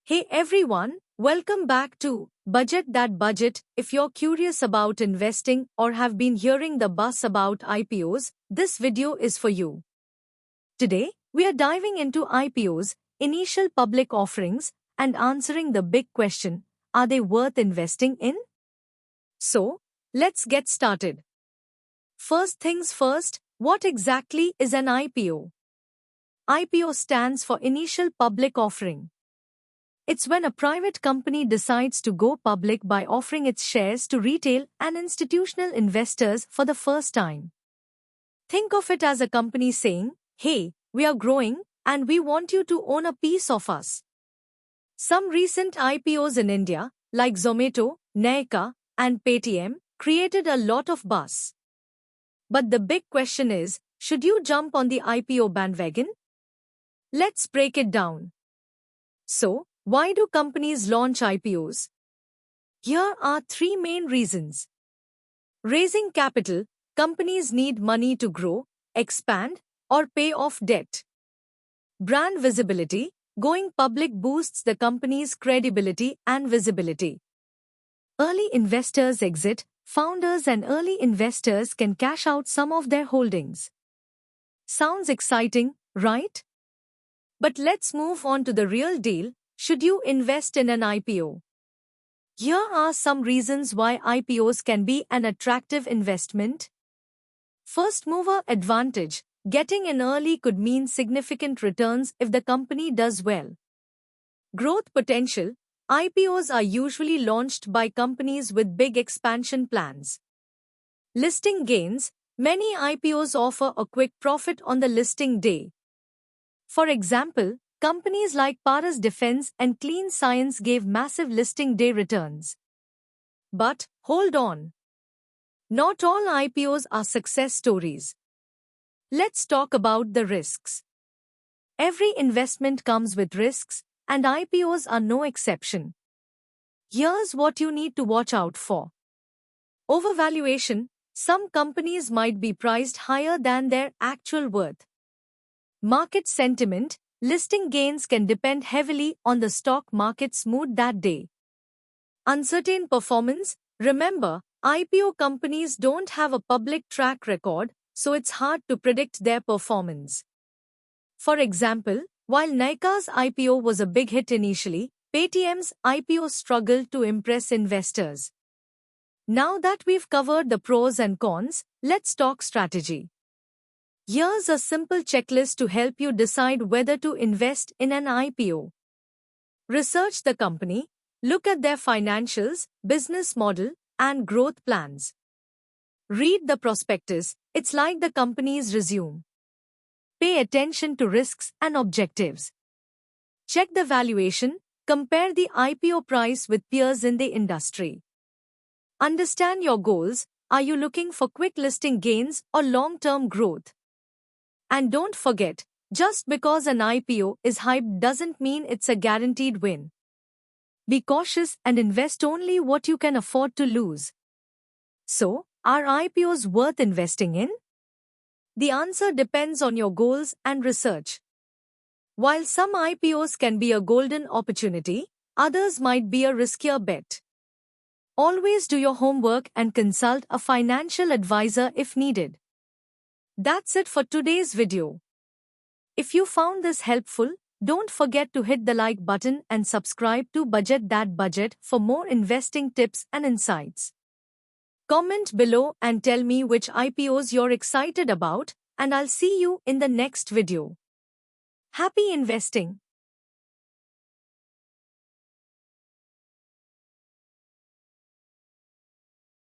Hey everyone, welcome back to Budget That Budget. If you're curious about investing or have been hearing the buzz about IPOs, this video is for you. Today, we are diving into IPOs, initial public offerings, and answering the big question, are they worth investing in? So, let's get started. First things first, what exactly is an IPO? IPO stands for Initial Public Offering. It's when a private company decides to go public by offering its shares to retail and institutional investors for the first time. Think of it as a company saying, hey, we are growing and we want you to own a piece of us. Some recent IPOs in India, like Zomato, Nykaa, and Paytm, created a lot of buzz. But the big question is, should you jump on the IPO bandwagon? Let's break it down. So, why do companies launch IPOs? Here are three main reasons. Raising capital, companies need money to grow, expand, or pay off debt. Brand visibility, going public boosts the company's credibility and visibility. Early investors exit, founders and early investors can cash out some of their holdings. Sounds exciting, right? But let's move on to the real deal. Should you invest in an IPO? Here are some reasons why IPOs can be an attractive investment. First mover advantage. Getting in early could mean significant returns if the company does well. Growth potential. IPOs are usually launched by companies with big expansion plans. Listing gains. Many IPOs offer a quick profit on the listing day. For example, companies like Paras Defense and Clean Science gave massive listing day returns. But, hold on. Not all IPOs are success stories. Let's talk about the risks. Every investment comes with risks, and IPOs are no exception. Here's what you need to watch out for. Overvaluation. Some companies might be priced higher than their actual worth. Market sentiment. Listing gains can depend heavily on the stock market's mood that day. Uncertain performance. Remember, IPO companies don't have a public track record, so it's hard to predict their performance. For example, while Nykaa's IPO was a big hit initially, Paytm's IPO struggled to impress investors. Now that we've covered the pros and cons, let's talk strategy. Here's a simple checklist to help you decide whether to invest in an IPO. Research the company, look at their financials, business model, and growth plans. Read the prospectus, it's like the company's resume. Pay attention to risks and objectives. Check the valuation, compare the IPO price with peers in the industry. Understand your goals, are you looking for quick listing gains or long-term growth? And don't forget, just because an IPO is hyped doesn't mean it's a guaranteed win. Be cautious and invest only what you can afford to lose. So, are IPOs worth investing in? The answer depends on your goals and research. While some IPOs can be a golden opportunity, others might be a riskier bet. Always do your homework and consult a financial advisor if needed. That's it for today's video. If you found this helpful, don't forget to hit the like button and subscribe to Budget That Budget for more investing tips and insights. Comment below and tell me which IPOs you're excited about, and I'll see you in the next video. Happy investing!